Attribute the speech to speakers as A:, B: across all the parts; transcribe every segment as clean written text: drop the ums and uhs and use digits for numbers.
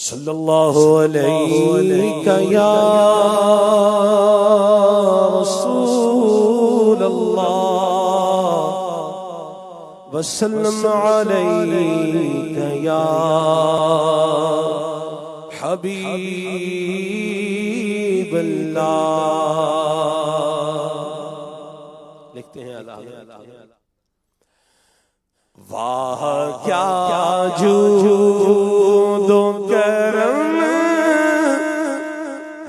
A: صلی اللہ علیہ یا رسول اللہ وسلم علیک یا حبیب اللہ۔ لکھتے ہیں اللہ واہ کیا جود و کرم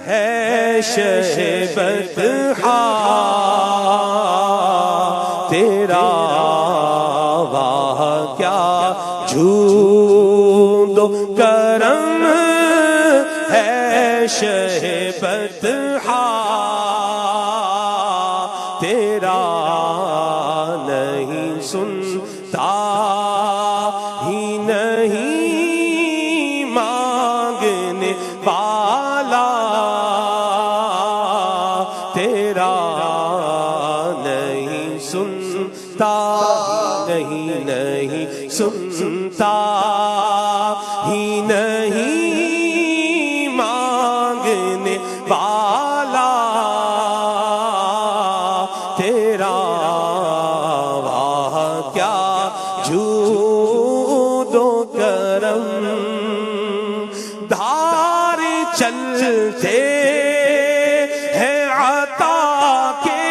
A: ہے شہ بطحا تیرا، واہ کیا جود و کرم ہے شہ بطحا تیرا، نہیں سنتا ہی نہیں مانگنے والا تیرا، نہیں سنتا نہیں سنتا ہی نہیں مانگنے والا تیرا، واہ کیا جود و کرم، دھار چلتے ہیں عطا کے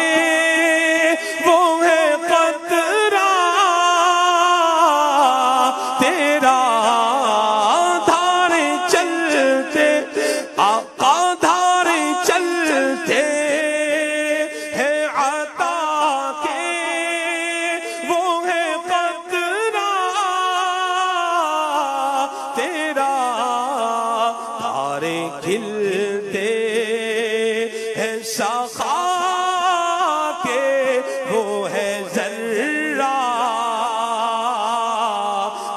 A: وہ ہے قطرہ تیرا، دھار چلتے آقا دھار چلتے ہیں عطا کے وہ ہے قطرہ تیرا، تارے کھلتے ہیں سخا کے وہ ہے ذرہ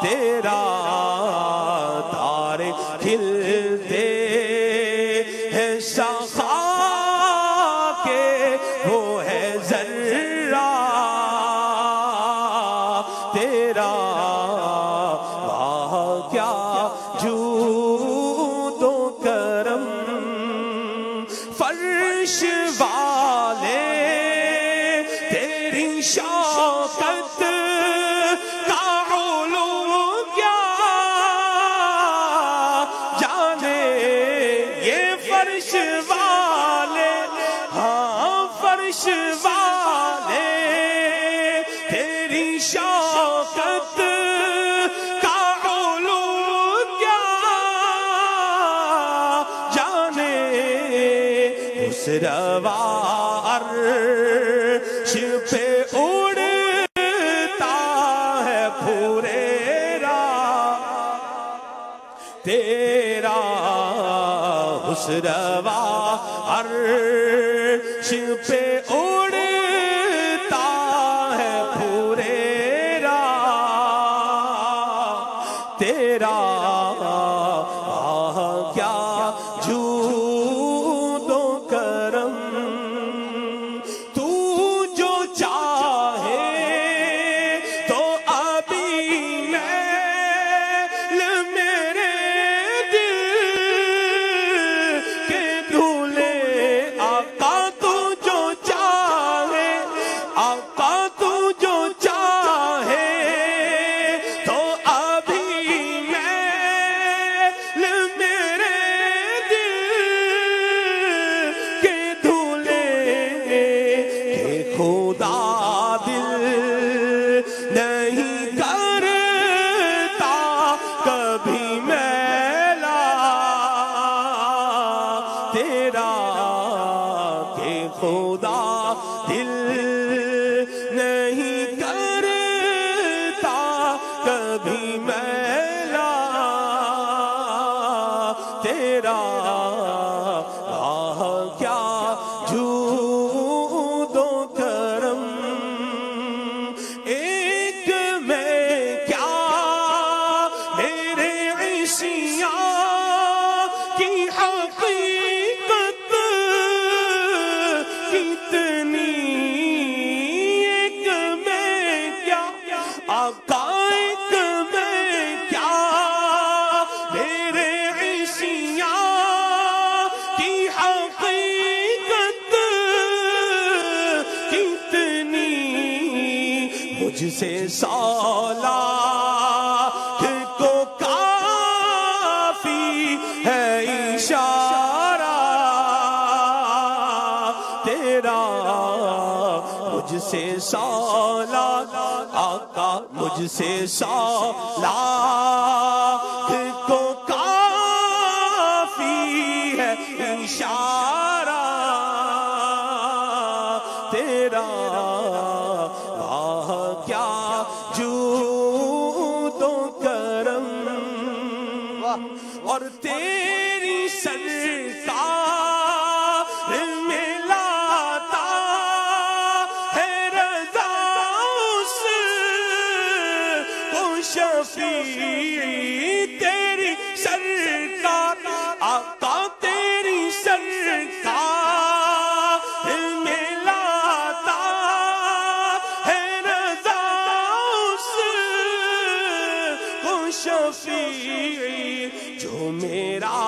A: تیرا، تارے کھلتے ہیں سخا کے وہ ہے ذرہ تیرا، واہ کیا جود و کرم، فرش والے تیری شوکت کا علو کیا جانے، یہ فرش والے ہاں فرش والے تیری شوکت کا علو کیا جانے، اس روا عرش پہ اڑتا ہے پھریرا تیرا، اس روا عرش پہ اڑتا ہے پھریرا تیرا، آہ کیا جود و کرم، تو جو چاہے تو ابھی میل میرے دل کے دھولے، آقا تو جو چاہے آقا تو جو چاہے تو ابھی میل میرے دل کے دھولے، کہ خدا دل نہیں کرتا کبھی میلا تیرا، کہ خدا دل نہیں کرتا کبھی میلا تیرا، آہ کیا جود و کرم، ایک میں کیا میرے عیسیاں کی حقیقت کتنی، ایک میں کیا آقا ایک میں کیا میرے عیسیاں کی حقیقت کتنی، مجھ سے سولاخ کو کافی ہے اشارہ تیرا، مجھ سے سولاخ آقا، مجھ سے سولاخ کو کافی ہے اشارہ تیرا، واہ کیا جود و کرم، اور تیری سرکار میں لاتا ہے رضا اس کو شفیع، تیری سرکار آقا، تیری سرکار میں لاتا ہے رضا اس کو شفیع، جو میرا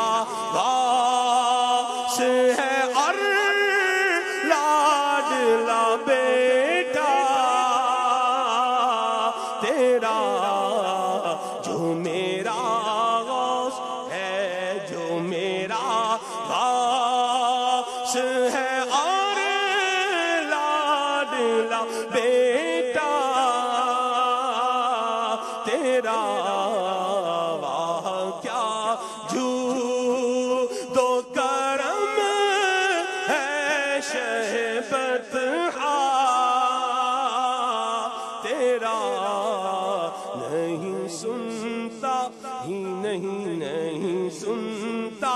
A: غوث ہے اور لاڈلا بیٹا تیرا، جو میرا غوث ہے، جو میرا غوث ہے اور لاڈلا بیٹا تیرا، واہ کیا جود و کرم ہے شہ بطحا تیرا، نہیں سنتا ہی نہیں سنتا